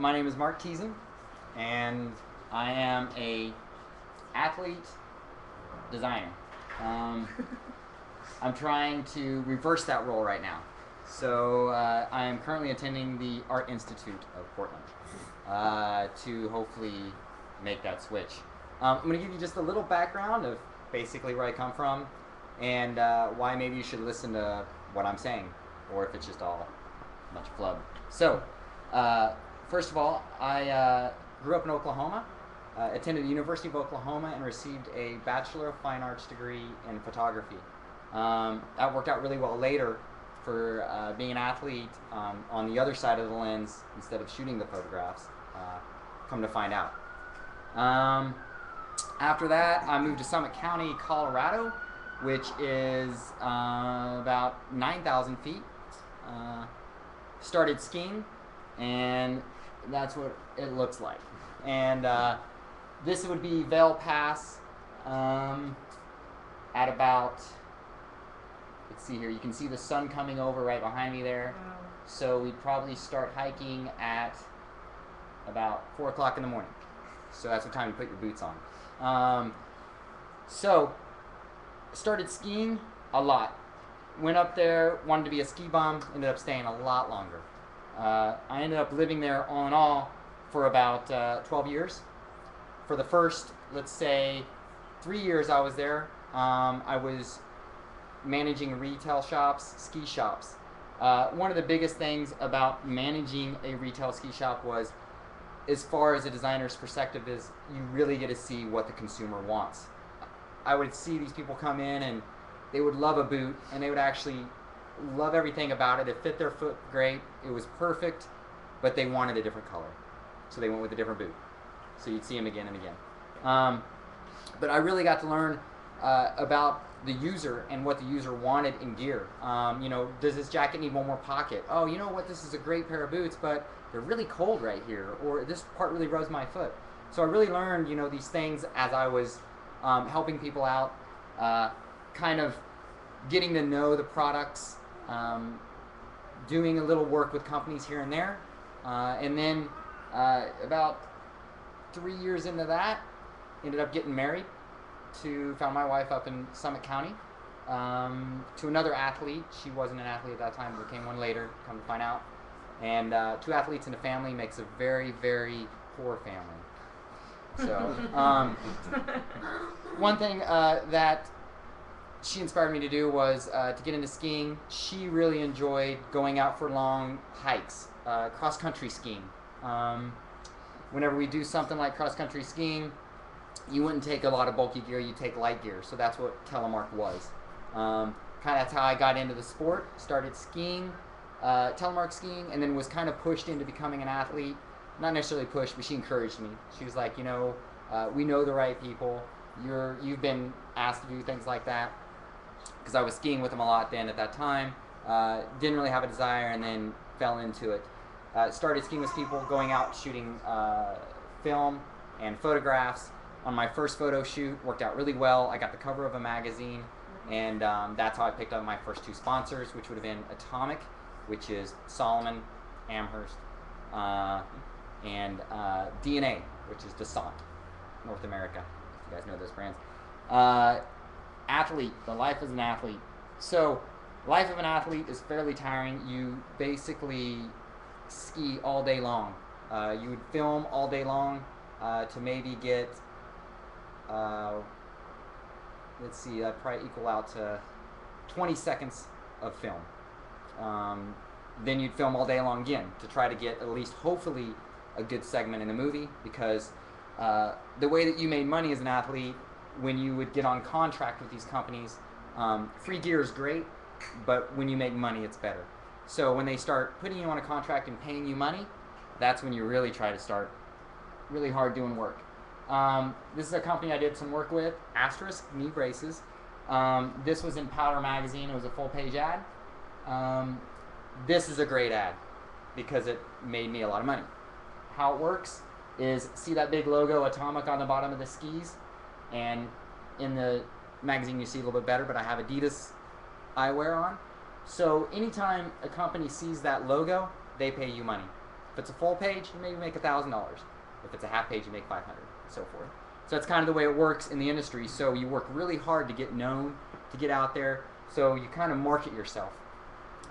My name is Mark Teason, and I am a athlete designer. Um, I'm trying to reverse that role right now. So I am currently attending the Art Institute of Portland to hopefully make that switch. I'm going to give you just a little background of basically where I come from and why maybe you should listen to what I'm saying, or if it's just all a bunch of flub. So, first of all, I grew up in Oklahoma, attended the University of Oklahoma, and received a Bachelor of Fine Arts degree in photography. That worked out really well later for being an athlete on the other side of the lens instead of shooting the photographs, come to find out. After that, I moved to Summit County, Colorado, which is about 9,000 feet. Started skiing, and that's what it looks like. And this would be Vail Pass at about, let's see here, you can see the sun coming over right behind me there. Wow. So we'd probably start hiking at about 4 o'clock in the morning. So that's what time you put your boots on. So started skiing a lot. Went up there, wanted to be a ski bum, ended up staying a lot longer. I ended up living there all in all for about 12 years. For the first, let's say, 3 years I was there, I was managing retail shops, ski shops. One of the biggest things about managing a retail ski shop was, as far as a designer's perspective, is you really get to see what the consumer wants. I would see these people come in and they would love a boot, and they would actually love everything about it. It fit their foot great. It was perfect, but they wanted a different color. So they went with a different boot. So you'd see them again and again. But I really got to learn about the user and what the user wanted in gear. Does this jacket need one more pocket? Oh, you know what? This is a great pair of boots, but they're really cold right here. Or this part really rubs my foot. So I really learned, these things as I was helping people out, kind of getting to know the products, doing a little work with companies here and there. And then about 3 years into that, ended up getting married found my wife up in Summit County, to another athlete. She wasn't an athlete at that time, became one later, come to find out. And 2 athletes in a family makes a very, very poor family. So, one thing that she inspired me to do was to get into skiing. She really enjoyed going out for long hikes, cross-country skiing. Whenever we do something like cross-country skiing, you wouldn't take a lot of bulky gear, you take light gear. So that's what Telemark was. Kind of that's how I got into the sport, started skiing, telemark skiing, and then was kind of pushed into becoming an athlete. Not necessarily pushed, but she encouraged me. She was like, we know the right people. You've been asked to do things like that. Because I was skiing with them a lot then at that time. Didn't really have a desire, and then fell into it. Started skiing with people, going out shooting film and photographs. On my first photo shoot, worked out really well. I got the cover of a magazine, and that's how I picked up my first 2 sponsors, which would have been Atomic, which is Solomon, Amherst, and DNA, which is Dassault, North America. If you guys know those brands. Athlete, the life as an athlete. So, life of an athlete is fairly tiring. You basically ski all day long. You would film all day long to maybe get, let's see, that'd probably equal out to 20 seconds of film. Then you'd film all day long again to try to get at least, hopefully, a good segment in the movie, because the way that you made money as an athlete, when you would get on contract with these companies, free gear is great, but when you make money, it's better. So when they start putting you on a contract and paying you money, that's when you really try to start really hard doing work. This is a company I did some work with, Asterisk Knee Braces. This was in Powder Magazine. It was a full-page ad. This is a great ad because it made me a lot of money. How it works is, see that big logo, Atomic, on the bottom of the skis? And in the magazine you see a little bit better, but I have Adidas eyewear on. So anytime a company sees that logo, they pay you money. If it's a full page, you maybe make $1,000. If it's a half page, you make 500, so forth. So that's kind of the way it works in the industry. So you work really hard to get known, to get out there. So you kind of market yourself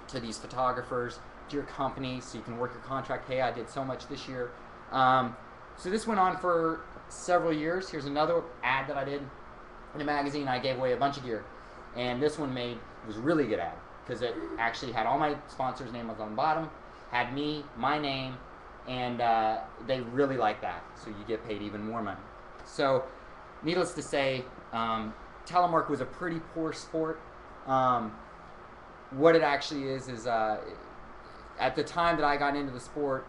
to these photographers, to your company, so you can work your contract. Hey, I did so much this year. So this went on for several years. Here's another ad that I did in a magazine. I gave away a bunch of gear, and this one was a really good ad because it actually had all my sponsors' names on the bottom, had me, my name, and they really liked that. So you get paid even more money. So, needless to say, telemark was a pretty poor sport. What it actually is at the time that I got into the sport,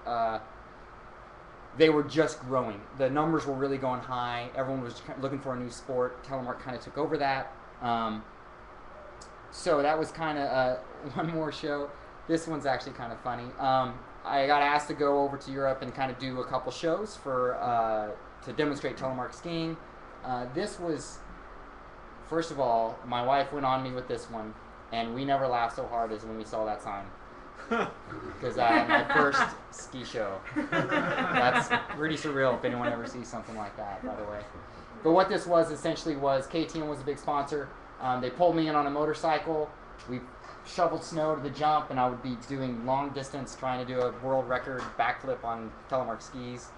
they were just growing. The numbers were really going high. Everyone was looking for a new sport. Telemark kind of took over that. So that was kind of one more show. This one's actually kind of funny. I got asked to go over to Europe and kind of do a couple shows to demonstrate telemark skiing. This was, first of all, my wife went on me with this one, and we never laughed so hard as when we saw that sign. Because my first ski show. That's pretty surreal if anyone ever sees something like that, by the way. But what this was essentially was KTM was a big sponsor. They pulled me in on a motorcycle. We shoveled snow to the jump, and I would be doing long distance, trying to do a world record backflip on telemark skis.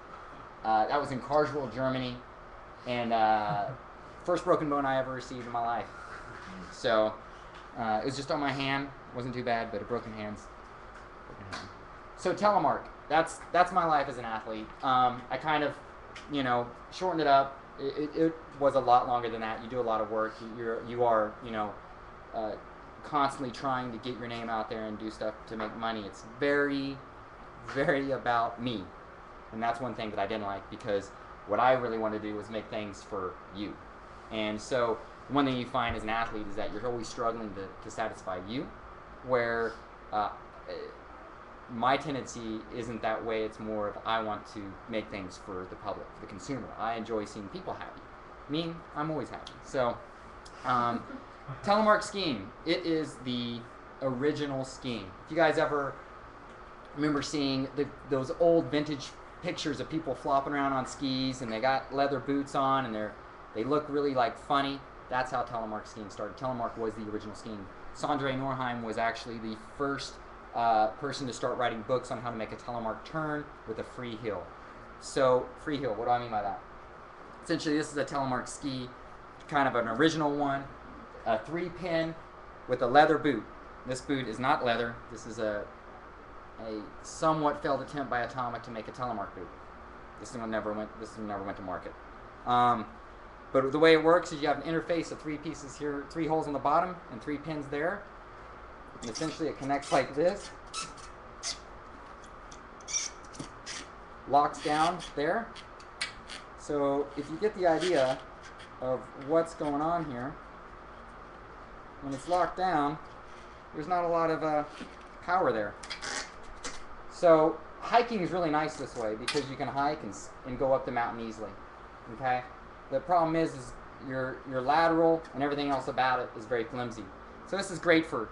That was in Karlsruhe, Germany, and first broken bone I ever received in my life. So it was just on my hand. Wasn't too bad, but a broken hand. So telemark, that's my life as an athlete. I kind of, shortened it up. It was a lot longer than that. You do a lot of work. You are constantly trying to get your name out there and do stuff to make money. It's very, very about me. And that's one thing that I didn't like, because what I really want to do is make things for you. And so one thing you find as an athlete is that you're always struggling to satisfy you, where my tendency isn't that way. It's more of I want to make things for the public, for the consumer. I enjoy seeing people happy. Me, I'm always happy. So telemark skiing, it is the original skiing. If you guys ever remember seeing those old vintage pictures of people flopping around on skis and they got leather boots on and they look really like funny, that's how telemark skiing started. Telemark was the original skiing. Sondre Norheim was actually the first person to start writing books on how to make a telemark turn with a free heel. So free heel, what do I mean by that? Essentially, this is a telemark ski, kind of an original one, a 3-pin with a leather boot. This boot is not leather. This is a somewhat failed attempt by Atomic to make a telemark boot. This one never went to market. But the way it works is you have an interface of 3 pieces here, 3 holes on the bottom and 3 pins there. And essentially it connects like this. Locks down there. So if you get the idea of what's going on here, when it's locked down, there's not a lot of power there. So hiking is really nice this way because you can hike and go up the mountain easily. Okay? The problem is your lateral and everything else about it is very flimsy. So this is great for,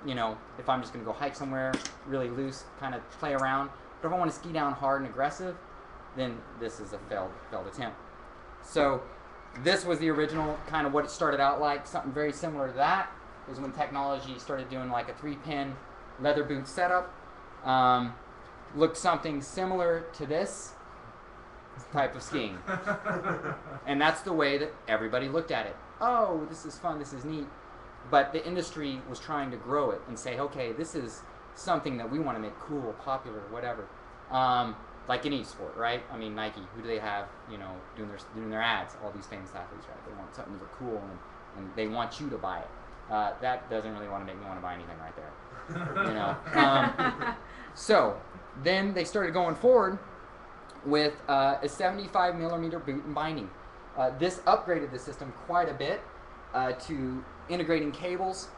if I'm just going to go hike somewhere really loose, kind of play around. But if I want to ski down hard and aggressive, then this is a failed attempt. So this was the original, kind of what it started out like. Something very similar to that is when technology started doing like a 3-pin leather boot setup. Looked something similar to this type of skiing. And that's the way that everybody looked at it. Oh, this is fun, this is neat. But the industry was trying to grow it and say, okay, this is something that we want to make cool, popular, whatever. Like any sport, right? I mean, Nike, who do they have, doing their ads? All these famous athletes, right? They want something to look cool and they want you to buy it. That doesn't really want to make me want to buy anything right there. So then they started going forward with a 75 millimeter boot and binding. This upgraded the system quite a bit to integrating cables,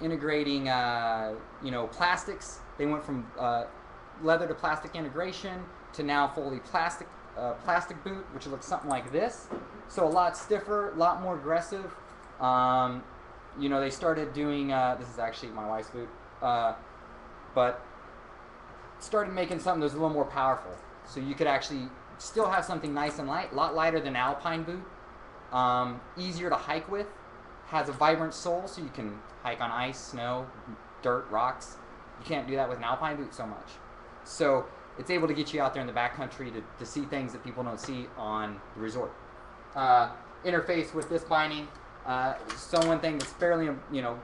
integrating plastics. They went from leather to plastic integration to now fully plastic boot, which looks something like this. So a lot stiffer, a lot more aggressive. They started doing. This is actually my wife's boot, but started making something that was a little more powerful. So you could actually still have something nice and light, a lot lighter than an Alpine boot, easier to hike with, has a vibrant sole so you can hike on ice, snow, dirt, rocks. You can't do that with an Alpine boot so much. So it's able to get you out there in the backcountry to see things that people don't see on the resort. Interface with this binding. So one thing that's fairly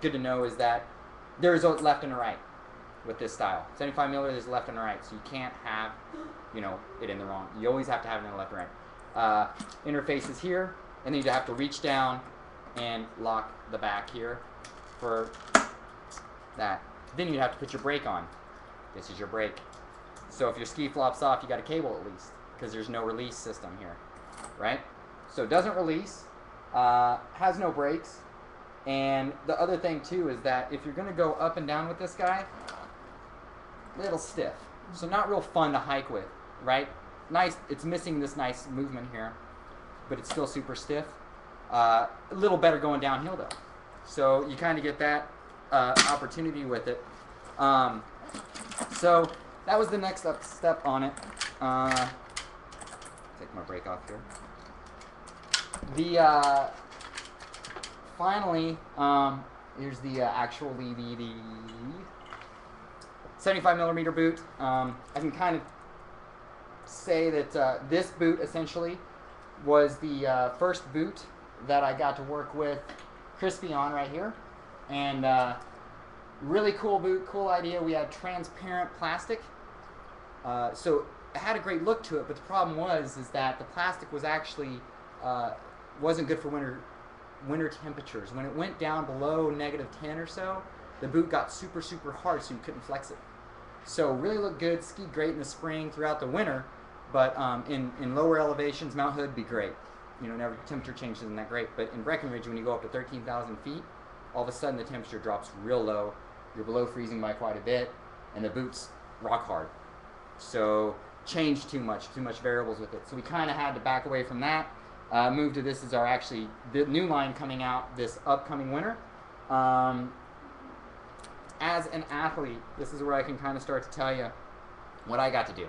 good to know is that there's a left and a right with this style. 75 millimeter, there's a left and a right, so you can't have it in the wrong. You always have to have it in the left and right. Interface is here, and then you have to reach down and lock the back here for that. Then you have to put your brake on. This is your brake. So if your ski flops off, you got a cable at least, because there's no release system here, right? So it doesn't release, has no brakes, and the other thing too is that if you're going to go up and down with this guy, a little stiff. So not real fun to hike with, right? Nice, it's missing this nice movement here, but it's still super stiff. A little better going downhill though. So you kind of get that opportunity with it. So that was the next step on it. Take my brake off here. The finally, here's the actually the 75 millimeter boot. I can kind of say that this boot essentially was the first boot that I got to work with Crispy on right here, and really cool boot, cool idea. We had transparent plastic, so it had a great look to it. But the problem was that the plastic was actually wasn't good for winter temperatures. When it went down below -10 or so, the boot got super hard, so you couldn't flex it. So really looked good, skied great in the spring throughout the winter, but in lower elevations, Mount Hood be great. Never temperature change isn't that great, but in Breckenridge, when you go up to 13,000 feet, all of a sudden the temperature drops real low. You're below freezing by quite a bit, and the boot's rock hard. So changed too much variables with it. So we kind of had to back away from that. Move to this is the new line coming out this upcoming winter. As an athlete, this is where I can kind of start to tell you what I got to do.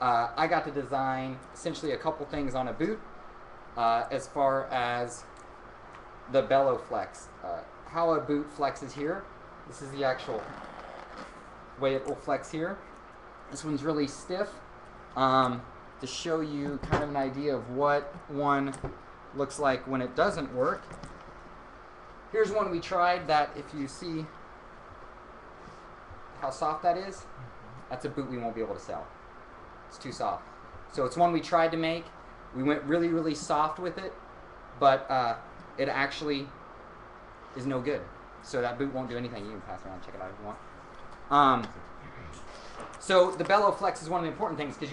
I got to design essentially a couple things on a boot as far as the bellow flex. How a boot flexes here. This is the actual way it will flex here. This one's really stiff. To show you kind of an idea of what one looks like when it doesn't work. Here's one we tried that if you see how soft that is, that's a boot we won't be able to sell. It's too soft. So it's one we tried to make. We went really soft with it, but it actually is no good. So that boot won't do anything. You can pass it around and check it out if you want. So the bellow flex is one of the important things because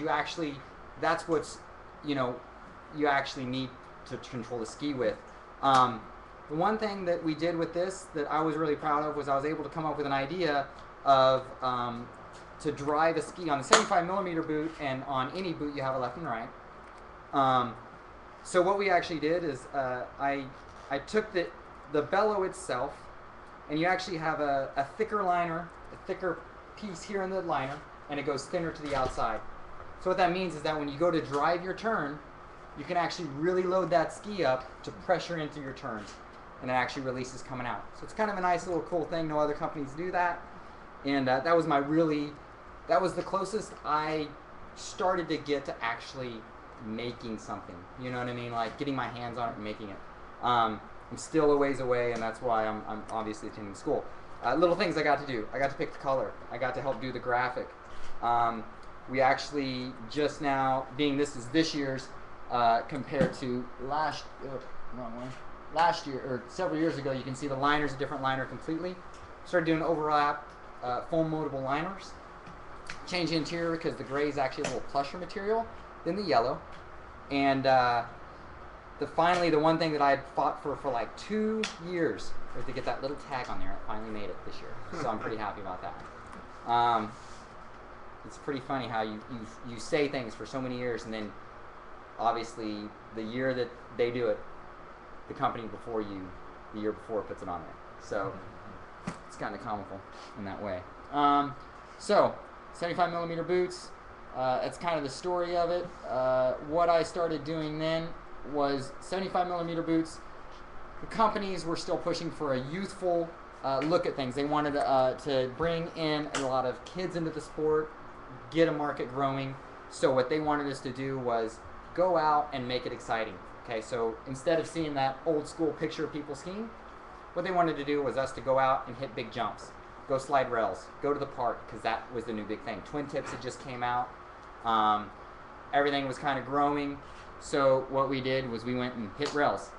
that's what's, you actually need to control the ski with. The one thing that we did with this that I was really proud of was I was able to come up with an idea of to drive a ski on the 75 millimeter boot, and on any boot you have a left and right. So what we actually did is I took the bellow itself, and you actually have a thicker liner, a thicker piece here in the liner, and it goes thinner to the outside. So what that means is that when you go to drive your turn, you can actually really load that ski up to pressure into your turns, and it actually releases coming out. So it's kind of a nice little cool thing. No other companies do that, and that was the closest I started to get to actually making something. You know what I mean? Like getting my hands on it and making it. I'm still a ways away, and that's why I'm obviously attending school. Little things I got to do. I got to pick the color. I got to help do the graphic. We actually just now, being this is this year's compared to last year or several years ago, you can see the liner's a different liner completely. Started doing overlap foam moldable liners. Change the interior because the gray is actually a little plusher material than the yellow. And finally, the one thing that I had fought for like 2 years was to get that little tag on there. I finally made it this year, so I'm pretty happy about that. It's pretty funny how you say things for so many years, and then obviously the year that they do it, the company before you, the year before, puts it on there. So it's kind of comical in that way. So 75 millimeter boots. That's kind of the story of it. What I started doing then was 75 millimeter boots. The companies were still pushing for a youthful look at things. They wanted to bring in a lot of kids into the sport, get a market growing. So what they wanted us to do was go out and make it exciting. Okay, so instead of seeing that old school picture of people skiing, what they wanted to do was us to go out and hit big jumps, go slide rails, go to the park, because that was the new big thing. Twin tips had just came out. Everything was kind of growing. So what we did was we went and hit rails.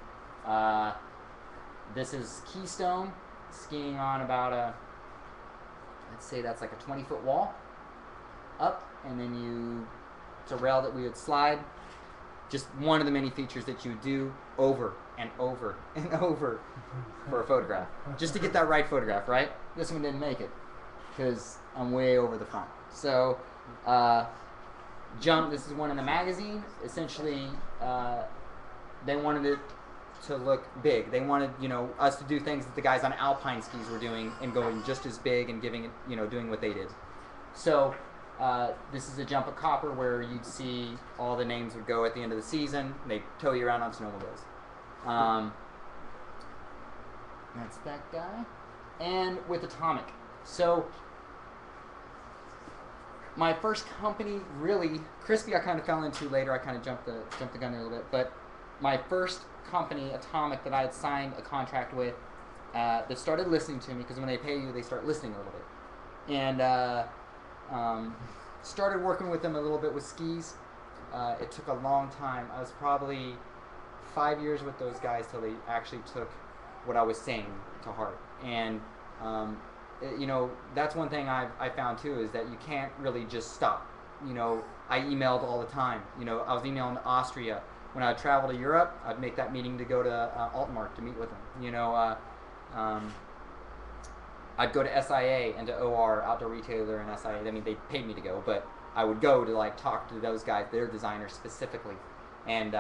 This is Keystone, skiing on about let's say that's like a 20-foot wall up, and then it's a rail that we would slide. Just one of the many features that you do over and over and over for a photograph, just to get that right photograph, right? This one didn't make it because I'm way over the front. So jump, this is one in the magazine. Essentially, they wanted it to look big. They wanted, us to do things that the guys on alpine skis were doing and going just as big and giving it, doing what they did. So this is a jump at Copper where you'd see all the names would go at the end of the season. They tow you around on snowmobiles. That's that guy. And with Atomic. So my first company, really, Crispy I kind of fell into later. I kind of jumped the gun there a little bit. But my first company, Atomic, that I had signed a contract with, that started listening to me, because when they pay you, they start listening a little bit. And started working with them a little bit with skis. It took a long time. I was probably 5 years with those guys till they actually took what I was saying to heart. And that's one thing I found too, is that you can't really just stop. I emailed all the time. I was emailing to Austria. When I would travel to Europe, I'd make that meeting to go to Altmark to meet with them. I'd go to SIA and to OR, Outdoor Retailer, and SIA. I mean, they paid me to go, but I would go to talk to those guys, their designers specifically, and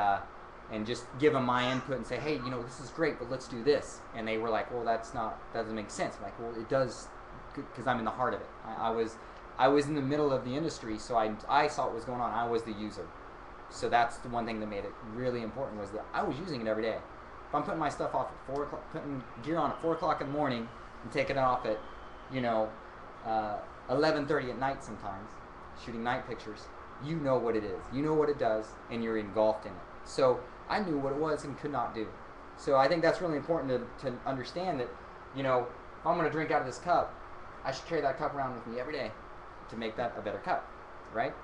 just give them my input and say, hey, this is great, but let's do this. And they were like, well, that doesn't make sense. I'm like, well, it does, because I'm in the heart of it. I was in the middle of the industry, so I saw what was going on. I was the user. So that's the one thing that made it really important, was that I was using it every day. If I'm putting my stuff off at 4 o'clock, putting gear on at 4 o'clock in the morning and taking it off at 11:30 at night sometimes, shooting night pictures, you know what it is, you know what it does, and you're engulfed in it. So I knew what it was and could not do. So I think that's really important to understand that, if I'm going to drink out of this cup, I should carry that cup around with me every day to make that a better cup, right?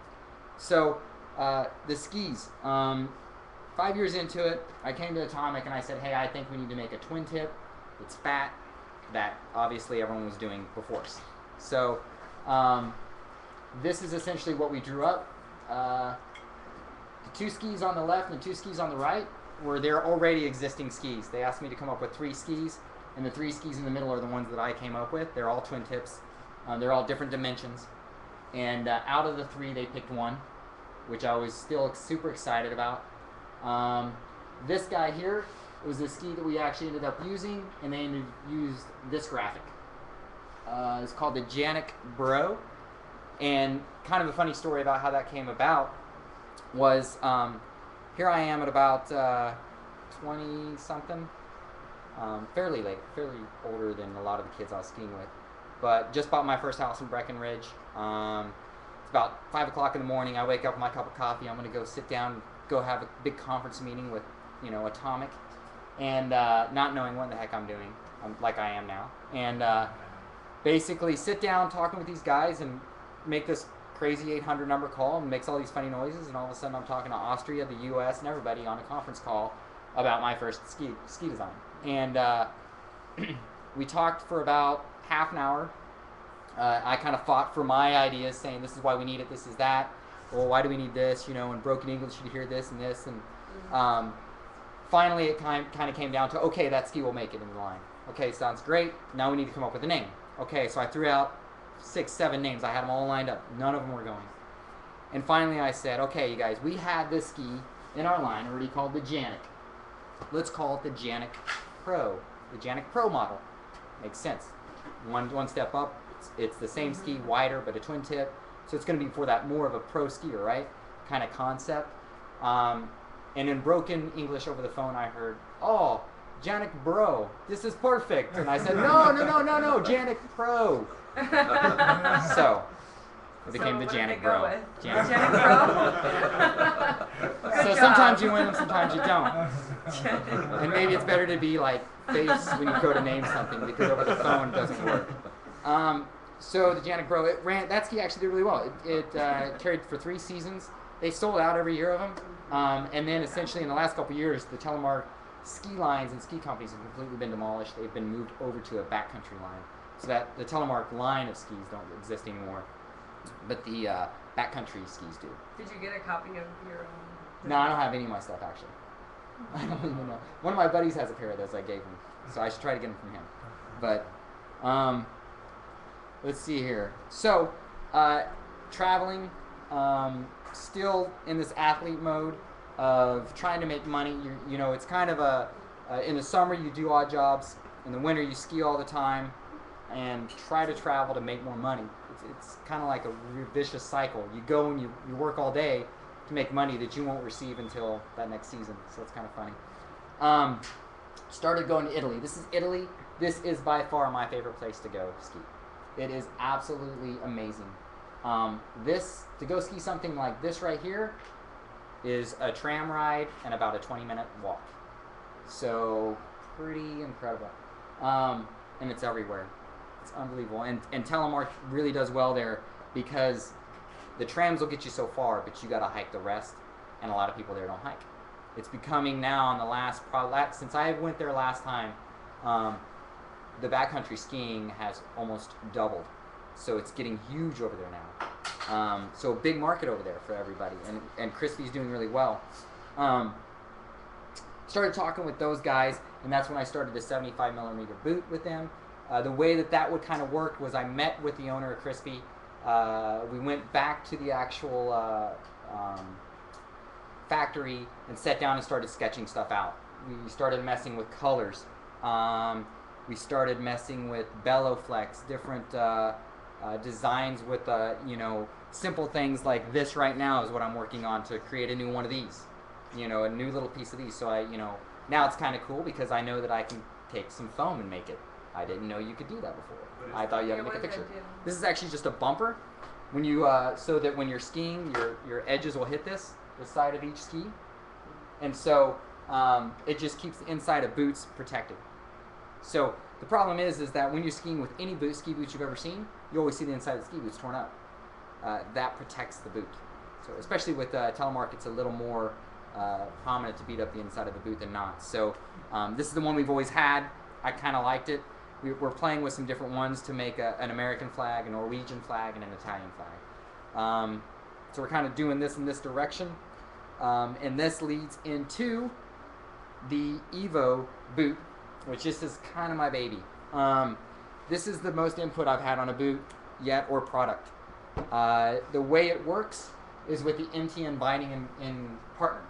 So the skis, 5 years into it, I came to Atomic and I said, hey, I think we need to make a twin tip that's fat, that obviously everyone was doing before us. So this is essentially what we drew up. The 2 skis on the left and 2 skis on the right were their already existing skis. They asked me to come up with 3 skis, and the 3 skis in the middle are the ones that I came up with. They're all twin tips. They're all different dimensions. And out of the 3, they picked one, which I was still super excited about. This guy here was the ski that we actually ended up using, and they used this graphic. It's called the Janik Bro. And kind of a funny story about how that came about was, here I am at about 20-something, fairly older than a lot of the kids I was skiing with, but just bought my first house in Breckenridge. It's about 5 o'clock in the morning. I wake up with my cup of coffee. I'm going to go sit down, go have a big conference meeting with, Atomic, and not knowing what the heck I'm doing, like I am now, and basically sit down talking with these guys and make this crazy 800 number call, and makes all these funny noises, and all of a sudden I'm talking to Austria, the US, and everybody on a conference call about my first ski design. And we talked for about half an hour. I kind of fought for my ideas, saying this is why we need it, this is that. Well, why do we need this? In broken English you hear this and this. And finally it kind of came down to, okay, that ski will make it in the line. Okay, sounds great. Now we need to come up with a name. Okay, so I threw out 6, 7 names. I had them all lined up. None of them were going. And finally I said, okay, you guys, we had this ski in our line already called the Janik. Let's call it the Janik Pro. The Janik Pro model. Makes sense. One step up. It's the same ski, wider, but a twin tip. So it's going to be for that more of a pro skier, right? Kind of concept. And in broken English over the phone, I heard, "Oh, Janik Bro, this is perfect." And I said, "No, Janik Pro." So it became the Janik Bro. Janik Bro? So sometimes you win them, sometimes you don't. And maybe it's better to be like face when you go to name something, because over the phone it doesn't work. So the Janik Bro, that ski actually did really well. It carried for 3 seasons. They sold out every year of them. And then essentially in the last couple of years, the Telemark ski lines and ski companies have completely been demolished. They've been moved over to a backcountry line. So that the Telemark line of skis don't exist anymore, but the backcountry skis do. Did you get a copy of your own? No, I don't have any of my stuff, actually. I don't even know. One of my buddies has a pair of those I gave him, so I should try to get them from him. But let's see here. So traveling, still in this athlete mode of trying to make money. You know, it's kind of in the summer you do odd jobs. In the winter you ski all the time and try to travel to make more money. It's kind of like a vicious cycle. You go and you work all day to make money that you won't receive until that next season. So it's kind of funny. Started going to Italy. This is Italy. This is by far my favorite place to go ski. It is absolutely amazing. To go ski something like this right here is a tram ride and about a 20-minute walk. So pretty incredible. And it's everywhere. It's unbelievable. And Telemark really does well there, because the trams will get you so far, but you got to hike the rest, and a lot of people there don't hike. It's becoming now in the since I went there last time, the backcountry skiing has almost doubled. So it's getting huge over there now. So a big market over there for everybody, and Crispy's doing really well. Started talking with those guys, and that's when I started the 75mm boot with them. The way that would kind of work was I met with the owner of Crispy. We went back to the actual factory and sat down and started sketching stuff out. We started messing with colors. We started messing with Belloflex, different designs with, simple things like this right now is what I'm working on to create a new one of these. A new little piece of these. So now it's kind of cool because I know that I can take some foam and make it. I didn't know you could do that before. I thought you had to make a picture. This is actually just a bumper. When you so that when you're skiing, your edges will hit the side of each ski, and so it just keeps the inside of boots protected. So the problem is that when you're skiing with any ski boots you've ever seen, you always see the inside of the ski boots torn up. That protects the boot. So especially with Telemark, it's a little more prominent to beat up the inside of the boot than not. So this is the one we've always had. I kind of liked it. We're playing with some different ones to make an American flag, a Norwegian flag, and an Italian flag. So we're kind of doing this in this direction. And this leads into the Evo boot, which this is kind of my baby. This is the most input I've had on a boot yet, or product. The way it works is with the NTN binding in partner.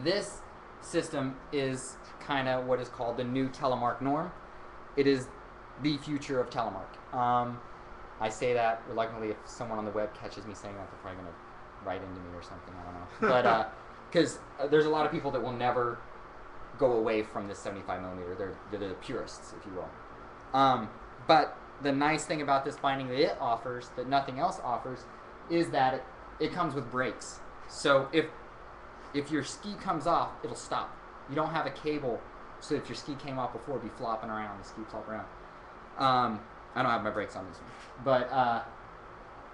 This system is kind of what is called the new Telemark norm. It is the future of Telemark. I say that reluctantly. If someone on the web catches me saying that, they're probably going to write into me or something. I don't know. But because there's a lot of people that will never go away from this 75mm. They're the purists, if you will. But the nice thing about this binding that it offers, that nothing else offers, is that it comes with brakes. So if your ski comes off, it'll stop. You don't have a cable, so if your ski came off before, it'd be flopping around. The ski flop around. I don't have my brakes on this one, but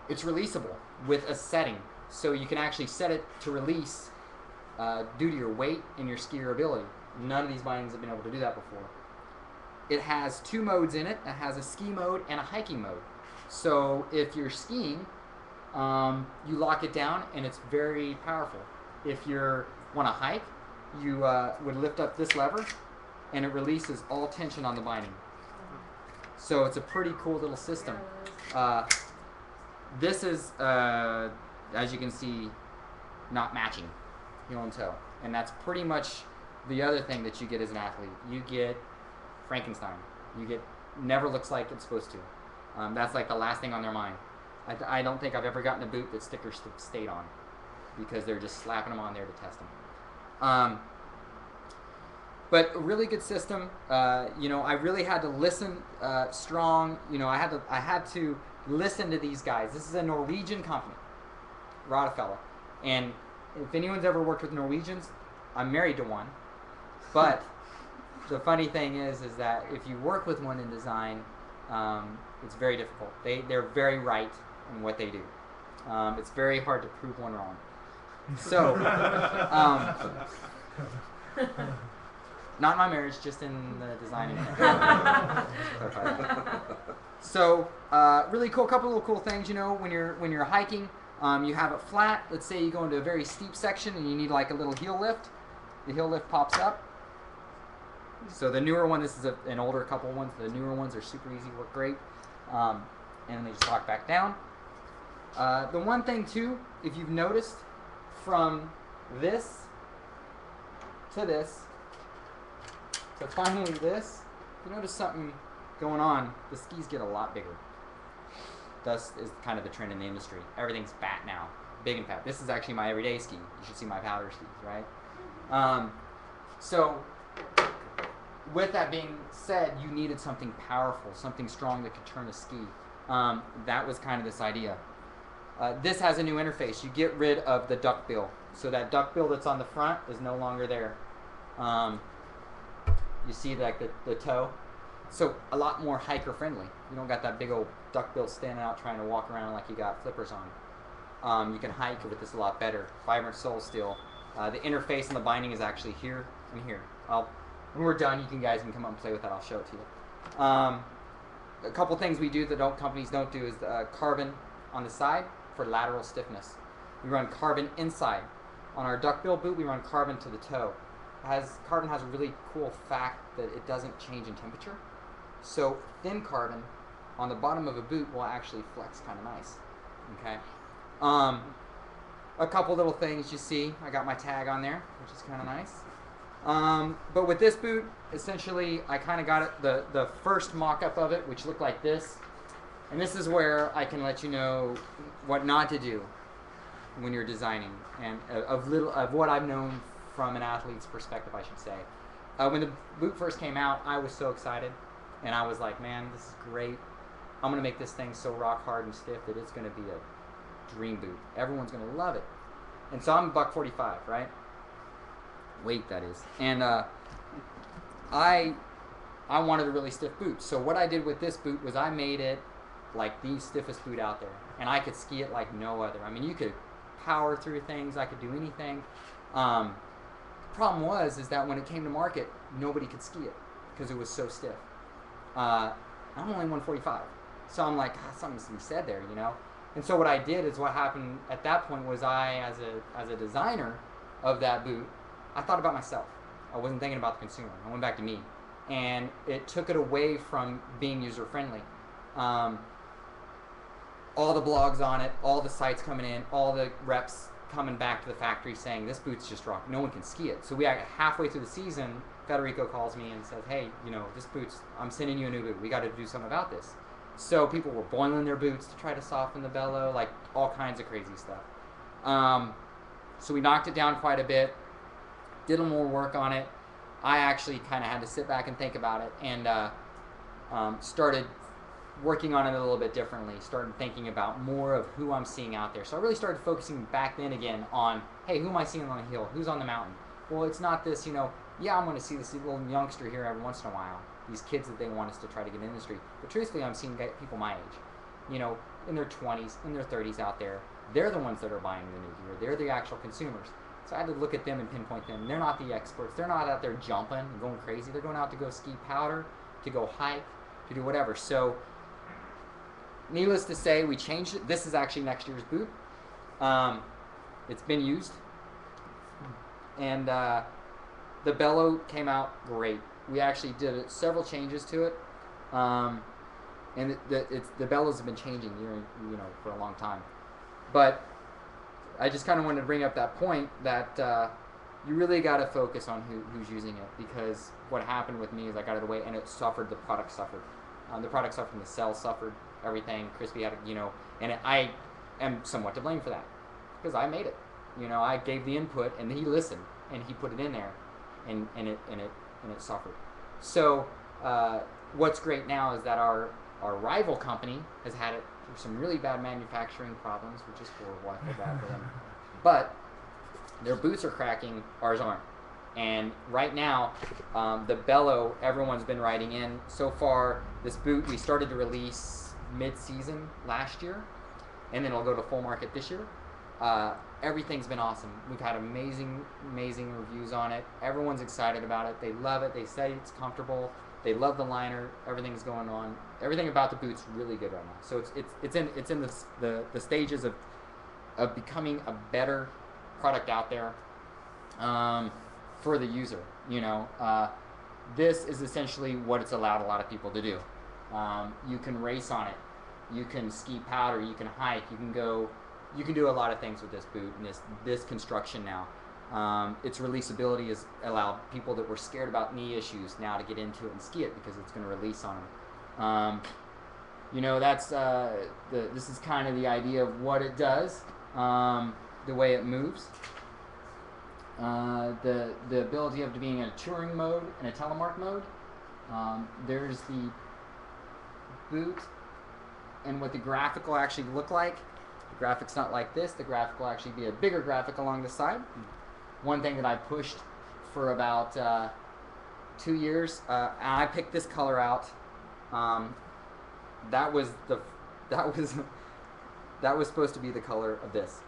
it's releasable with a setting, so you can actually set it to release due to your weight and your skier ability. None of these bindings have been able to do that before. It has 2 modes in it. It has a ski mode and a hiking mode. So if you're skiing, you lock it down, and it's very powerful. If you want to hike, you would lift up this lever, and it releases all tension on the binding. So it's a pretty cool little system. This is, as you can see, not matching heel and toe. And that's pretty much the other thing that you get as an athlete. You get Frankenstein. You get never looks like it's supposed to. That's like the last thing on their mind. I don't think I've ever gotten a boot that stickers stayed on, because they're just slapping them on there to test them. But a really good system. I really had to listen strong. I had to listen to these guys. This is a Norwegian company, Rodefella. And if anyone's ever worked with Norwegians, I'm married to one. But the funny thing is that if you work with one in design, it's very difficult. They're very right in what they do. It's very hard to prove one wrong. So, not in my marriage, just in the design. So, really cool. Couple of cool things. When you're hiking, you have it flat. Let's say you go into a very steep section and you need like a little heel lift. The heel lift pops up. So the newer one, this is an older couple ones. The newer ones are super easy, work great, and they just lock back down. The one thing too, if you've noticed, from this to this to finally this, you notice something going on. The skis get a lot bigger. Thus is kind of the trend in the industry. Everything's fat now, big and fat. This is actually my everyday ski. You should see my powder skis, right? So with that being said, you needed something powerful, something strong that could turn a ski. That was kind of this idea. This has a new interface. You get rid of the duckbill. So that duckbill that's on the front is no longer there. You see like the toe. So a lot more hiker friendly. You don't got that big old duckbill standing out trying to walk around like you got flippers on. You can hike with this a lot better. Vibrant sole steel. The interface and the binding is actually here and here. When we're done, you guys can come up and play with that. I'll show it to you. A couple things we do that companies don't do is carbon on the side for lateral stiffness. We run carbon inside. On our duckbill boot, we run carbon to the toe. Carbon has a really cool fact that it doesn't change in temperature. So thin carbon on the bottom of a boot will actually flex kind of nice. Okay. A couple little things you see. I got my tag on there, which is kind of nice. But with this boot, essentially, I kind of got it the first mock-up of it, which looked like this. And this is where I can let you know what not to do when you're designing, and of what I've known from an athlete's perspective, I should say. When the boot first came out, I was so excited, and I was like, man, this is great. I'm going to make this thing so rock hard and stiff that it's going to be a dream boot. Everyone's going to love it. And so I'm $145, right? Weight, that is. And I wanted a really stiff boot. So what I did with this boot was I made it like the stiffest boot out there. And I could ski it like no other. I mean, you could power through things. I could do anything. The problem is that when it came to market, nobody could ski it because it was so stiff. I'm only 145. So I'm like, something's to be said there, And so what I did is what happened at that point was as a designer of that boot, I thought about myself. I wasn't thinking about the consumer. I went back to me. And it took it away from being user-friendly. All the blogs on it, all the sites coming in, all the reps coming back to the factory saying, this boot's just rock. No one can ski it. So we halfway through the season, Federico calls me and says, hey, this boot's, I'm sending you a new boot. We got to do something about this. So people were boiling their boots to try to soften the bellow, like all kinds of crazy stuff. So we knocked it down quite a bit. Did a little more work on it. I actually kind of had to sit back and think about it, and started working on it a little bit differently. Started thinking about more of who I'm seeing out there. So I really started focusing back then again on, hey, who am I seeing on the hill? Who's on the mountain? Well, it's not this, yeah, I'm going to see this little youngster here every once in a while. These kids that they want us to try to get in the industry. But truthfully, I'm seeing people my age, in their 20s, in their 30s out there. They're the ones that are buying the new gear. They're the actual consumers. So I had to look at them and pinpoint them. They're not the experts. They're not out there jumping and going crazy. They're going out to go ski powder, to go hike, to do whatever. So needless to say, we changed it. This is actually next year's boot. It's been used. And the bellow came out great. We actually did several changes to it. And the bellows have been changing for a long time. But I just kind of wanted to bring up that point that you really got to focus on who's using it, because what happened with me is I got it away and the product suffered. The product suffered from the cells suffered, everything. Crispy had, and I am somewhat to blame for that because I made it. I gave the input and he listened and he put it in there, and it suffered. So what's great now is that our rival company has had it through some really bad manufacturing problems, which is horrible. I feel bad for them, but their boots are cracking, ours aren't. And right now, the Bellow, everyone's been writing in. So far, this boot we started to release mid-season last year, and then it'll go to full market this year. Everything's been awesome. We've had amazing reviews on it. Everyone's excited about it. They love it. They say it's comfortable. They love the liner. Everything's going on. Everything about the boot's really good right now. So it's in the stages of becoming a better product out there for the user. This is essentially what it's allowed a lot of people to do. You can race on it. You can ski powder. You can hike. You can do a lot of things with this boot and this construction now. Its releasability has allowed people that were scared about knee issues now to get into it and ski it because it's going to release on them. That's this is kind of the idea of what it does, the way it moves, the ability of being in a touring mode and a telemark mode. There's the boot and what the graphic will actually look like. The graphic's not like this. The graphic will actually be a bigger graphic along the side. One thing that I pushed for about 2 years, and I picked this color out. That was supposed to be the color of this,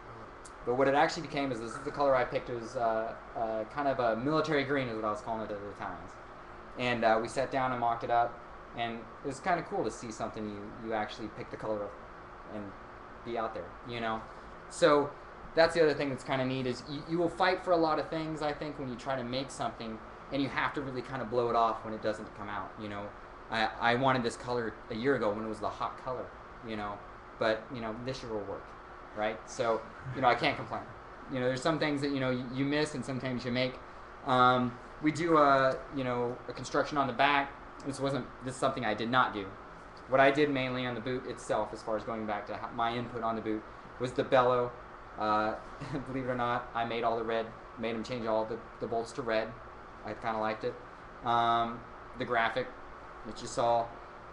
but what it actually became is this is the color I picked. It was kind of a military green, is what I was calling it at the time. And we sat down and mocked it up, and it was kind of cool to see something you actually pick the color of and be out there, So that's the other thing that's kind of neat is you will fight for a lot of things, I think, when you try to make something, and you have to really kind of blow it off when it doesn't come out, I wanted this color a year ago when it was the hot color, but, this year will work, right? So, I can't complain. There's some things that, you miss and sometimes you make. We do a construction on the back. This is something I did not do. What I did mainly on the boot itself, as far as going back to my input on the boot, was the Bellow. Believe it or not, I made all the red, made them change all the bolts to red. I kind of liked it. The graphic that you saw,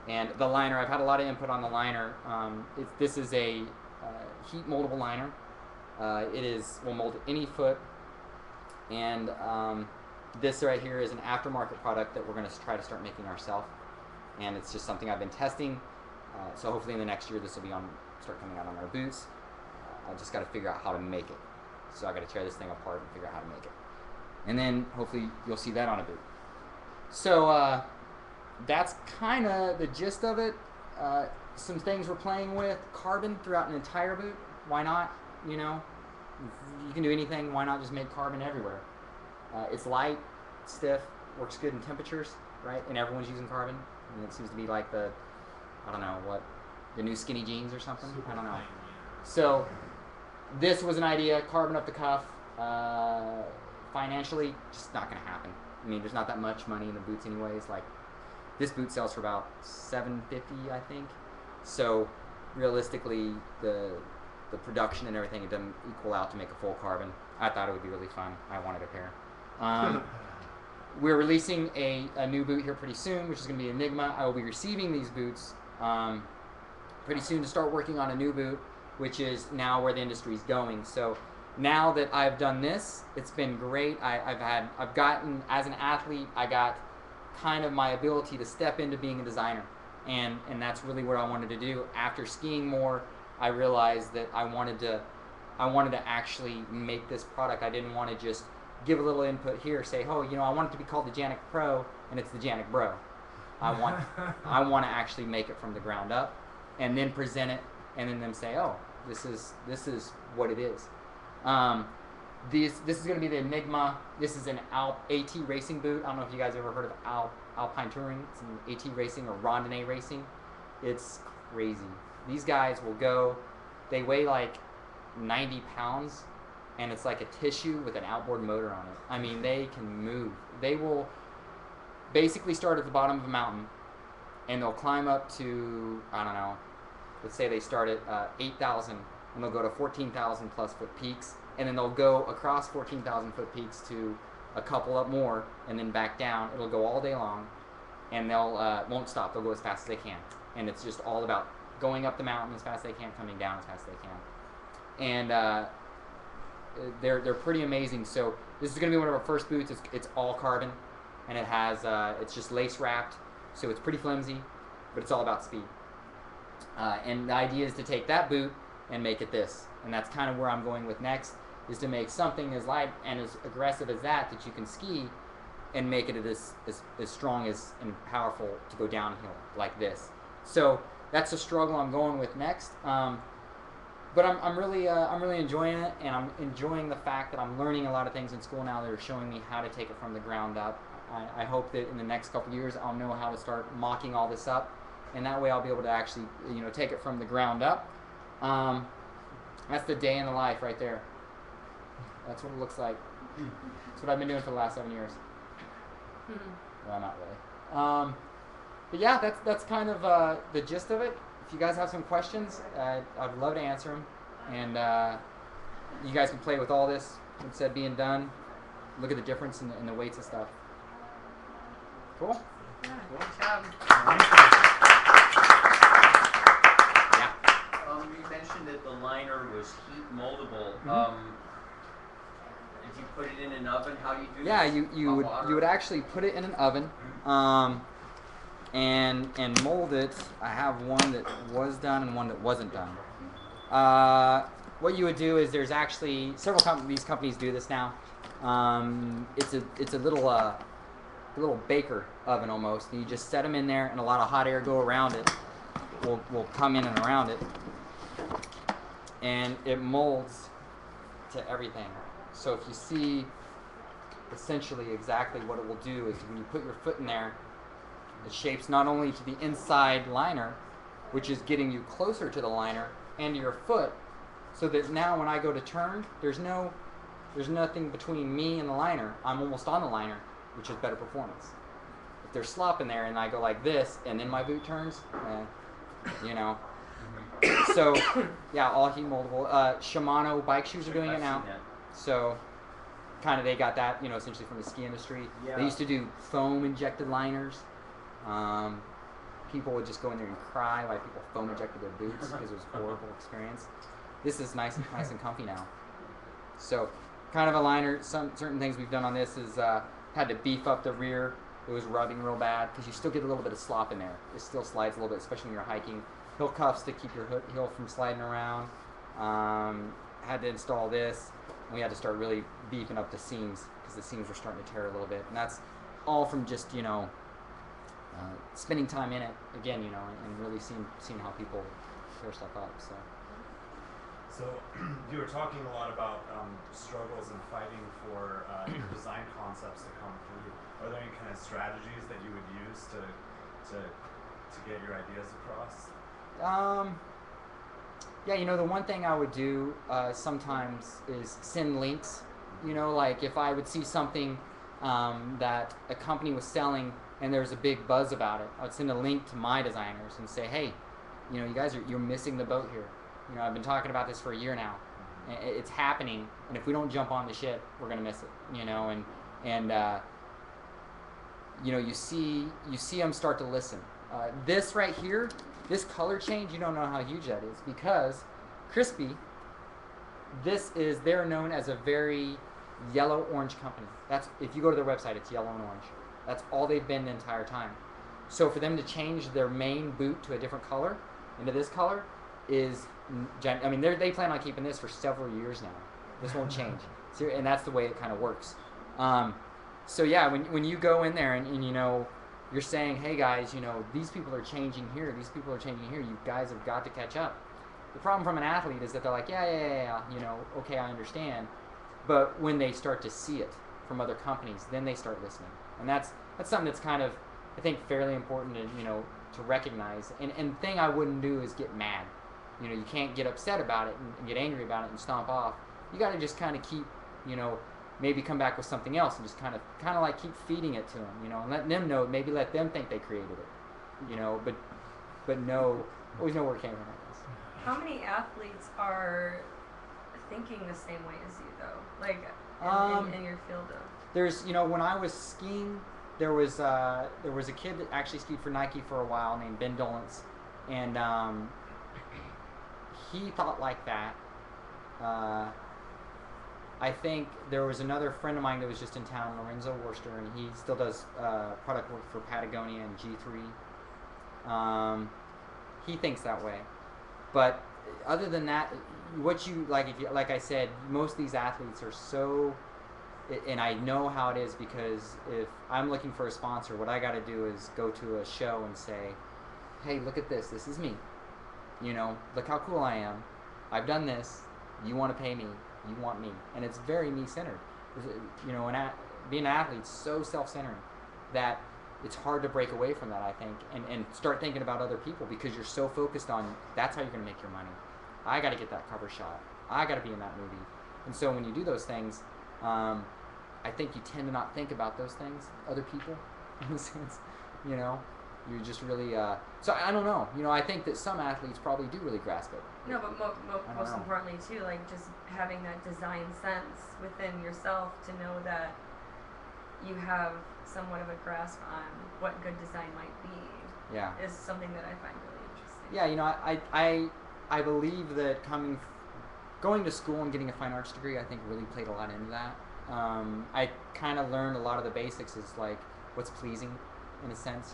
and the liner. I've had a lot of input on the liner. This is a heat moldable liner. Will mold any foot, and this right here is an aftermarket product that we're going to try to start making ourselves. And it's just something I've been testing. So hopefully in the next year this will start coming out on our boots. I just got to figure out how to make it. So I got to tear this thing apart and figure out how to make it. And then hopefully you'll see that on a boot. So that's kind of the gist of it. Some things we're playing with. Carbon throughout an entire boot. Why not? You can do anything. Why not just make carbon everywhere? It's light, stiff, works good in temperatures, right? And everyone's using carbon. And it seems to be like the new skinny jeans or something. I don't know. So this was an idea, carbon up the cuff. Financially, just not going to happen. I mean, there's not that much money in the boots anyways. Like, this boot sells for about $750, I think. So realistically, the production and everything, it doesn't equal out to make a full carbon. I thought it would be really fun. I wanted a pair. We're releasing a new boot here pretty soon, which is going to be Enigma. I will be receiving these boots pretty soon to start working on a new boot, which is now where the industry is going. So now that I've done this, it's been great. I've gotten, as an athlete, I got kind of my ability to step into being a designer, and that's really what I wanted to do. After skiing more, I realized that I wanted to actually make this product. I didn't want to just give a little input here, say, oh, I want it to be called the Janik Pro, and it's the Janik Bro. I want to actually make it from the ground up, and then present it, and then them say, oh, this is what it is. This is going to be the Enigma. This is an AT racing boot. I don't know if you guys ever heard of Alpine Touring. It's an AT racing or randonnée racing. It's crazy. These guys will go. They weigh like 90 pounds. And it's like a tissue with an outboard motor on it. I mean, they can move. They will basically start at the bottom of a mountain, and they'll climb up to, I don't know, let's say they start at 8,000 and they'll go to 14,000 plus foot peaks, and then they'll go across 14,000 foot peaks to a couple up more and then back down. It'll go all day long, and they'll won't stop. They'll go as fast as they can, and it's just all about going up the mountain as fast as they can, coming down as fast as they can, and they're pretty amazing. So this is going to be one of our first boots. It's all carbon, and it has it's just lace wrapped, so it's pretty flimsy, but it's all about speed. And the idea is to take that boot and make it this, and that's kind of where I'm going with next, is to make something as light and as aggressive as that you can ski, and make it as strong as and powerful to go downhill like this. So that's the struggle I'm going with next. But I'm really enjoying it, and I'm enjoying the fact that I'm learning a lot of things in school now that are showing me how to take it from the ground up. I hope that in the next couple years I'll know how to start mocking all this up, and that way I'll be able to actually take it from the ground up. That's the day in the life right there. That's what it looks like. That's what I've been doing for the last 7 years. Well, not really. But yeah, that's kind of the gist of it. If you guys have some questions, I'd love to answer them. And you guys can play with all this instead of being done. Look at the difference in the weights and stuff. Cool? Yeah, good job. Yeah. You mentioned that the liner was heat moldable. If you put it in an oven, how do you do Yeah, this? you would actually put it in an oven, and mold it. I have one that was done and one that wasn't done. What you would do is there's actually several these companies do this now. It's a little baker oven almost, and you just set them in there, and a lot of hot air go around it. Will come in and around it, and it molds to everything. So if you see essentially exactly what it will do is when you put your foot in there, it shapes not only to the inside liner, which is getting you closer to the liner, and to your foot, so that now when I go to turn, there's nothing between me and the liner. I'm almost on the liner, which is better performance. If there's slop in there and I go like this and then my boot turns, So yeah, all heat moldable. Shimano bike shoes are doing it now. So kind of they got that, essentially from the ski industry. Yeah. They used to do foam injected liners. People would just go in there and cry why people foam injected their boots because it was a horrible experience. This is nice and comfy now. So kind of a liner. Some certain things we've done on this is had to beef up the rear. It was rubbing real bad because you still get a little bit of slop in there. It still slides a little bit, especially when you're hiking. Heel cuffs to keep your heel from sliding around. Had to install this. We had to start really beefing up the seams because the seams were starting to tear a little bit, and that's all from just spending time in it again, and really seeing how people tear stuff up. So you were talking a lot about struggles and fighting for your design concepts to come through. Are there any kind of strategies that you would use to get your ideas across? Yeah, the one thing I would do sometimes is send links. Like if I would see something that a company was selling and there was a big buzz about it, I would send a link to my designers and say, hey, you guys you're missing the boat here. I've been talking about this for a year now. It's happening, and if we don't jump on the shit, we're gonna miss it. You see them start to listen. This right here, this color change, you don't know how huge that is because Crispy, they're known as a very yellow-orange company. That's, if you go to their website, it's yellow and orange. That's all they've been the entire time. So for them to change their main boot to a different color, into this color, they plan on keeping this for several years now. This won't change. So, and that's the way it kind of works. So yeah, when you go in there and you're saying, hey guys, these people are changing here, these people are changing here, you guys have got to catch up. The problem from an athlete is that they're like, yeah, okay, I understand. But when they start to see it from other companies, then they start listening. And that's something that's kind of, I think, fairly important to recognize. And thing I wouldn't do is get mad. You can't get upset about it and get angry about it and stomp off. You got to just kind of keep, maybe come back with something else and just kind of like keep feeding it to them, and let them know, maybe let them think they created it. but always know where it came from, I guess. How many athletes are thinking the same way as you, though? Like, in your field, though? There's, when I was skiing, there was a kid that actually skied for Nike for a while named Ben Dolance, and he thought like that. I think there was another friend of mine that was just in town, Lorenzo Worcester, and he still does product work for Patagonia and G3. He thinks that way, but other than that, what you like, like I said, most of these athletes are so, and I know how it is because if I'm looking for a sponsor, what I got to do is go to a show and say, hey, look at this. This is me. Look how cool I am. I've done this. You want to pay me. You want me. And it's very me-centered. Being an athlete is so self-centered that it's hard to break away from that, I think, and start thinking about other people because you're so focused on that's how you're going to make your money. I got to get that cover shot. I got to be in that movie. And so when you do those things, I think you tend to not think about those things, other people, in a sense. You just really, so I don't know. I think that some athletes probably do really grasp it. No, but most importantly, too, like just having that design sense within yourself to know that you have somewhat of a grasp on what good design might be. Yeah. Is something that I find really interesting. Yeah, I believe that going to school and getting a fine arts degree, I think really played a lot into that. I kind of learned a lot of the basics is like what's pleasing in a sense,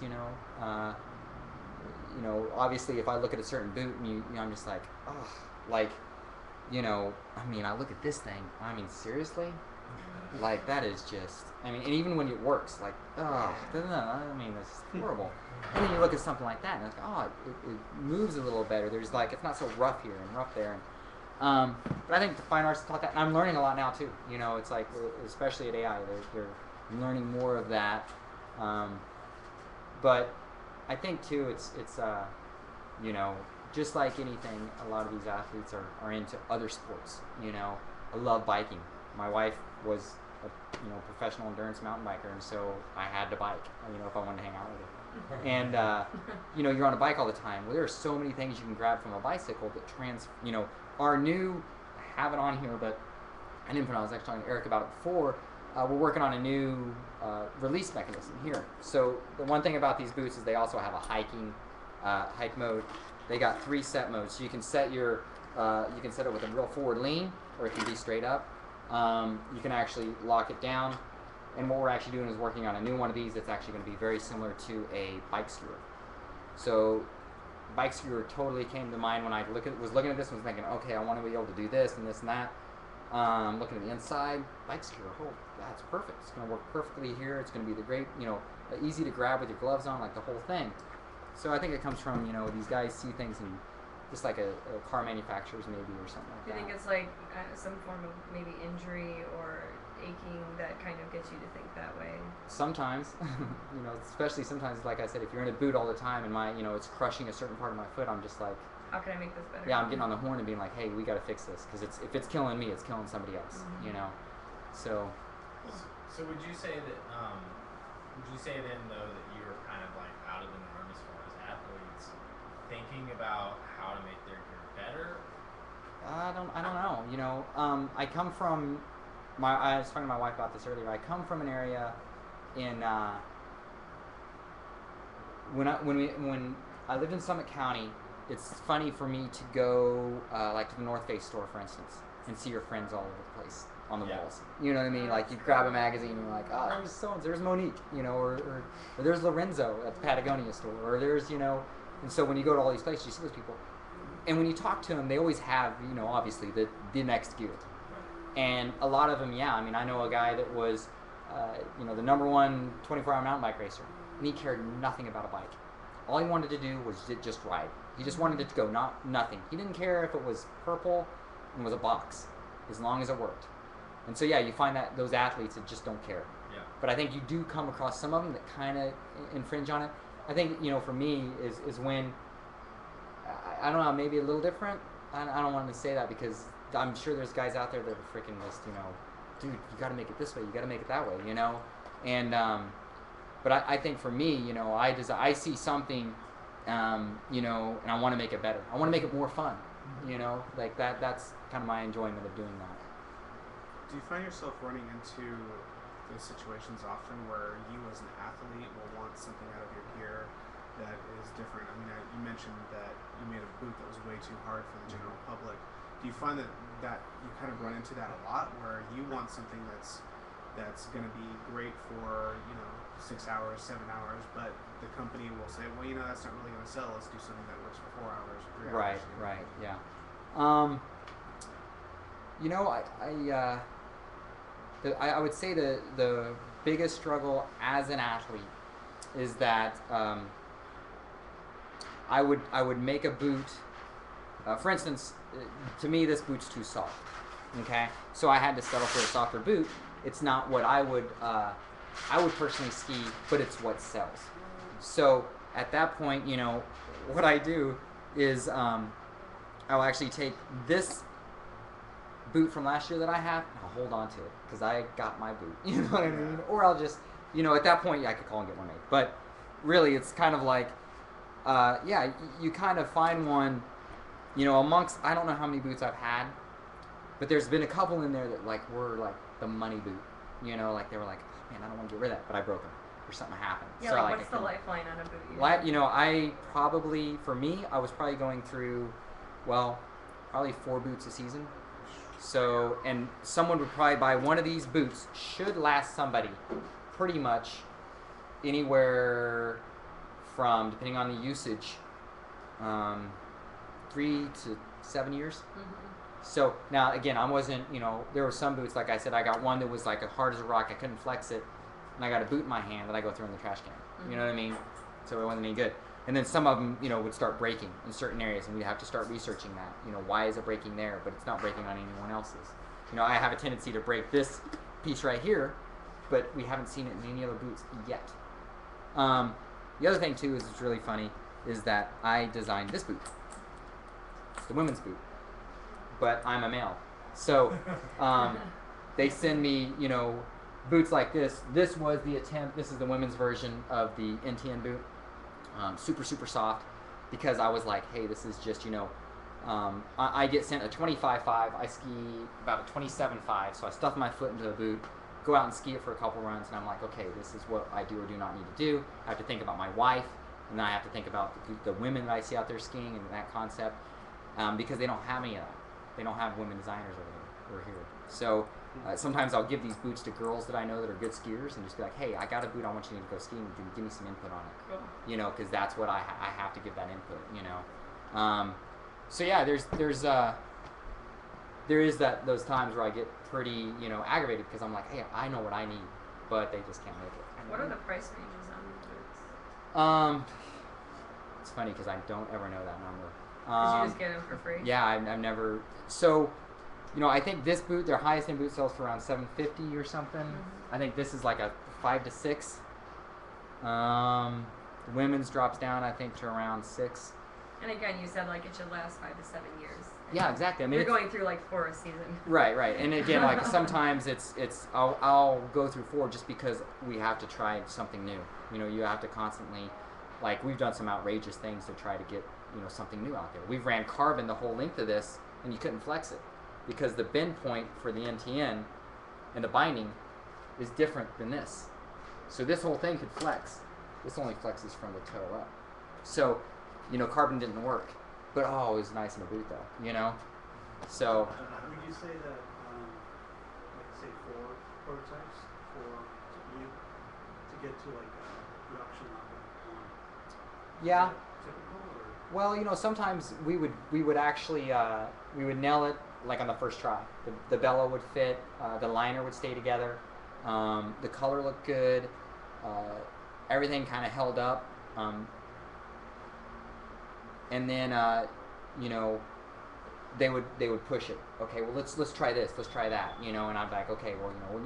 obviously if I look at a certain boot and I'm just like, oh, like, I look at this thing, seriously? Like, that is just, and even when it works, like, oh, it's horrible. And then you look at something like that and it's like, oh, it moves a little better. There's like, it's not so rough here and rough there. And, but I think the fine arts taught that, and I'm learning a lot now too. It's like, especially at AI, they're learning more of that. But I think too, it's just like anything, a lot of these athletes are into other sports. I love biking. My wife was a professional endurance mountain biker, and so I had to bike. If I wanted to hang out with her. And you're on a bike all the time. Well, there are so many things you can grab from a bicycle that our new, I have it on here, but I didn't put it on. I was actually talking to Eric about it before. We're working on a new release mechanism here. So the one thing about these boots is they also have a hike mode. They got 3 set modes. So you can set you can set it with a real forward lean, or it can be straight up. You can actually lock it down. And what we're actually doing is working on a new one of these that's actually going to be very similar to a bike skewer. So bike skewer totally came to mind when I was looking at this and was thinking, okay, I want to be able to do this and this and that. Looking at the inside, bike skewer, that's perfect. It's going to work perfectly here. It's going to be the great, easy to grab with your gloves on, like the whole thing. So I think it comes from, these guys see things in just like a car manufacturers maybe or something like that. Do you think it's like some form of maybe injury or aching that kind of gets you to think that way? Sometimes, especially sometimes, like I said, if you're in a boot all the time and it's crushing a certain part of my foot, I'm just like, how can I make this better? Yeah, I'm getting on the horn and being like, hey, we got to fix this because if it's killing me, it's killing somebody else. So. So would you say that? Would you say then though that you were kind of like out of the norm as far as athletes thinking about how to make their career better? I don't know. I come from I was talking to my wife about this earlier. I come from an area in when I lived in Summit County. It's funny for me to go like to the North Face store, for instance, and see your friends all over the place on the walls. You know what I mean? Like you grab a magazine and you're like, oh, there's Monique, or there's Lorenzo at the Patagonia store, or there's and so when you go to all these places, you see those people, and when you talk to them, they always have obviously the next gear, and a lot of them, I know a guy that was the #1 24-hour mountain bike racer, and he cared nothing about a bike. All he wanted to do was just ride. He just wanted it to go, nothing. He didn't care if it was purple and was a box, as long as it worked. And so, you find that those athletes that just don't care. Yeah. But I think you do come across some of them that kind of infringe on it. I think, for me, is when, I don't know, maybe a little different. I don't want to say that because I'm sure there's guys out there that are freaking just, dude, you got to make it this way, you got to make it that way, And But I think for me, you know, I see something, you know, and I want to make it better. I want to make it more fun, you know, like that's kind of my enjoyment of doing that. Do you find yourself running into those situations often where you as an athlete will want something out of your gear that is different? I mean, you mentioned that you made a boot that was way too hard for the general public. Do you find that you kind of run into that a lot, where you want something that's going to be great for, you know, 6 hours, 7 hours, but the company will say, well, you know, that's not really going to sell. Let's do something that works for 4 hours or 3 hours. Right, yeah. You know, I would say the biggest struggle as an athlete is that I would make a boot. For instance, to me, this boot's too soft. Okay, so I had to settle for a softer boot. It's not what I would personally ski, but it's what sells. So at that point, you know, what I do is I'll actually take this boot from last year that I have, and I'll hold on to it because I got my boot. You know what I mean? Or I'll just, you know, at that point, yeah, I could call and get one made. But really, it's kind of like, you kind of find one, you know, amongst, I don't know how many boots I've had, but there's been a couple in there that like were like the money boot. You know, like they were like, oh, man, I don't want to get rid of that, but I broke them or something happened. Yeah, so, like what's the lifeline on a boot? You know, I was probably going through, well, probably 4 boots a season. So, and someone would probably buy one of these boots, should last somebody pretty much anywhere from, depending on the usage, 3 to 7 years. Mm-hmm. So now again, I wasn't, you know, there were some boots, like I said, I got one that was like as hard as a rock, I couldn't flex it, and I got a boot in my hand that I go throw in the trash can. Mm-hmm. You know what I mean? So it wasn't any good. And then some of them, you know, would start breaking in certain areas, and we'd have to start researching that. You know, why is it breaking there, but it's not breaking on anyone else's? You know, I have a tendency to break this piece right here, but we haven't seen it in any other boots yet. The other thing too is it's really funny is that I designed this boot. It's the women's boot, but I'm a male, so they send me, you know, boots like this. This was the attempt. This is the women's version of the NTN boot. Super soft, because I was like, hey, this is just, you know, I get sent a 25.5. I ski about a 27.5, so I stuff my foot into the boot, go out and ski it for a couple runs, and I'm like, okay, this is what I do or do not need to do. I have to think about my wife, and then I have to think about the women that I see out there skiing and that concept, because they don't have any of that. They don't have women designers over here. So sometimes I'll give these boots to girls that I know that are good skiers and just be like, hey, I got a boot, I want you to go skiing, give me some input on it. Cool. You know, because that's what I have to give that input, you know. So yeah, there is those times where I get pretty, you know, aggravated because I'm like, hey, I know what I need, but they just can't make it. What are the price ranges on these boots? It's funny because I don't ever know that number. Because you just get them for free? Yeah, I've never. So, you know, I think this boot, their highest end boot sells for around $750 or something. Mm-hmm. I think this is like a 5 to 6. Women's drops down, I think, to around 6. And again, you said like it should last 5 to 7 years. Yeah, exactly. I mean, you're going through like 4 a season. Right. And again, like sometimes it's I'll go through 4 just because we have to try something new. You know, you have to constantly, like we've done some outrageous things to try to get, you know, something new out there. We've ran carbon the whole length of this, and you couldn't flex it because the bend point for the NTN and the binding is different than this. So this whole thing could flex. This only flexes from the toe up. So, you know, carbon didn't work. But, oh, it was nice in a boot, though, you know? So... would you say that, like, say, 4 prototypes for you to get to, like, production level 1? Yeah. Is that typical, or? Well, you know, sometimes we would actually, we would nail it, like, on the first try. The bellow would fit, the liner would stay together, the color looked good, everything kind of held up. And then, you know, they would push it. Okay, well let's try this, let's try that, you know. And I'm like, okay, well, you know,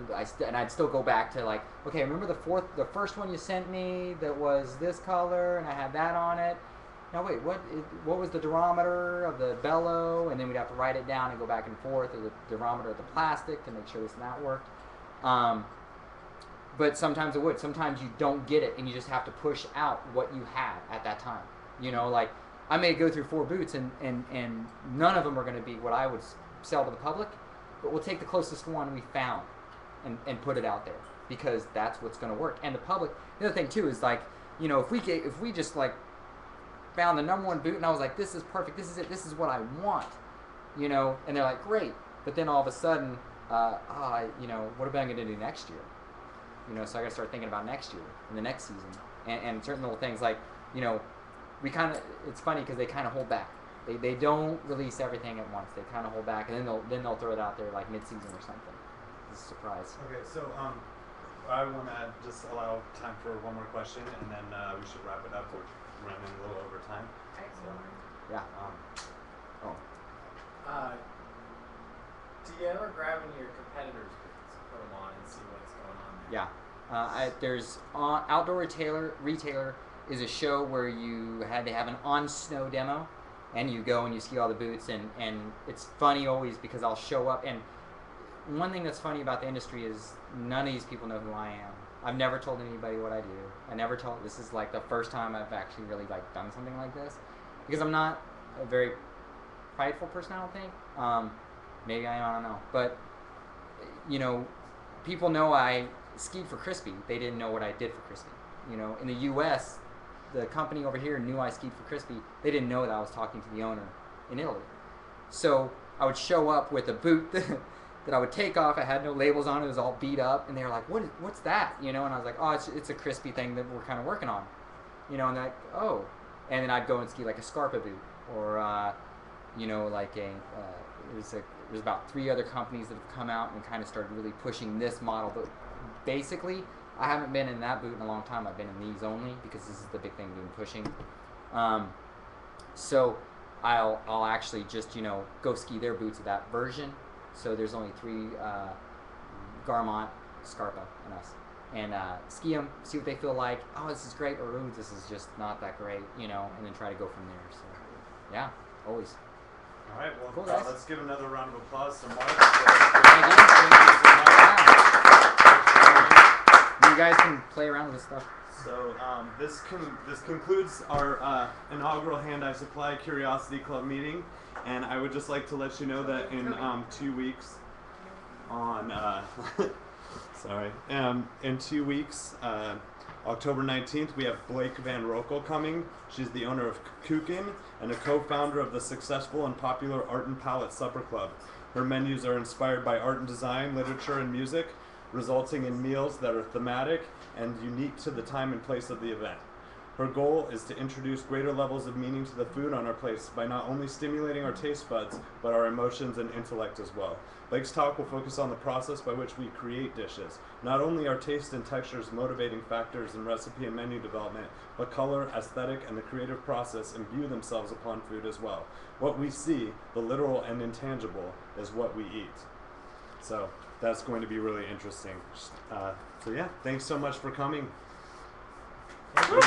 and I'd still go back to like, okay, remember the first one you sent me that was this color, and I had that on it. Now wait, what was the durometer of the bellow? And then we'd have to write it down and go back and forth, or the durometer of the plastic to make sure this and that worked. but sometimes it would. Sometimes you don't get it, and you just have to push out what you have at that time. You know, like I may go through 4 boots, and none of them are going to be what I would sell to the public, but we'll take the closest one we found and put it out there, because that's what's going to work. And the public, the other thing too is like, you know, if we just like found the #1 boot and I was like, this is perfect, this is it, this is what I want, you know, and they're like, great, but then all of a sudden, you know, what am I going to do next year? You know, so I got to start thinking about next year and the next season, and certain little things like, you know, we kind of, it's funny because they kind of hold back. They don't release everything at once. They kind of hold back, and then they'll throw it out there like mid-season or something. It's a surprise. Okay, so I want to just allow time for one more question, and then we should wrap it up. We're running a little over time. Yeah. Do you ever grab any of your competitors' boots, put them on, and see what's going on there? Yeah. There's Outdoor Retailer is a show where they have an on snow demo, and you go and you ski all the boots, and it's funny always because I'll show up, and one thing that's funny about the industry is none of these people know who I am. I've never told anybody what I do. This is like the first time I've actually really like done something like this, because I'm not a very prideful person, I don't think. Maybe I am, I don't know. But, you know, people know I skied for Crispy. They didn't know what I did for Crispy. You know, in the U.S., the company over here knew I skied for Crispy. They didn't know that I was talking to the owner in Italy. So I would show up with a boot that I would take off. It had no labels on it. It was all beat up. And they were like, what's that? You know, and I was like, oh, it's a Crispy thing that we're kind of working on. You know, and they're like, oh. And then I'd go and ski like a Scarpa boot, or, you know, like there's about 3 other companies that have come out and kind of started really pushing this model. But basically, I haven't been in that boot in a long time. I've been in these only because this is the big thing being pushing. So I'll actually just, you know, go ski their boots of that version. So there's only 3, Garmont, Scarpa, and us. And ski them, see what they feel like. Oh, this is great, or ooh, this is just not that great, you know, and then try to go from there. So, yeah, always. All right, well, Cool, guys. let's give another round of applause to Mark. Thank you. You guys can play around with this stuff. So this concludes our inaugural Hand-Eye Supply Curiosity Club meeting, and I would just like to let you know that in 2 weeks, on in 2 weeks, October 19th, we have Blake Van Rokel coming. She's the owner of Kukin and a co-founder of the successful and popular Art and Palette Supper Club. Her menus are inspired by art and design, literature, and music, resulting in meals that are thematic and unique to the time and place of the event. Her goal is to introduce greater levels of meaning to the food on our plates by not only stimulating our taste buds, but our emotions and intellect as well. Blake's talk will focus on the process by which we create dishes. Not only are taste and textures motivating factors in recipe and menu development, but color, aesthetic, and the creative process imbue themselves upon food as well. What we see, the literal and intangible, is what we eat. So that's going to be really interesting. So yeah, thanks so much for coming. Thank you.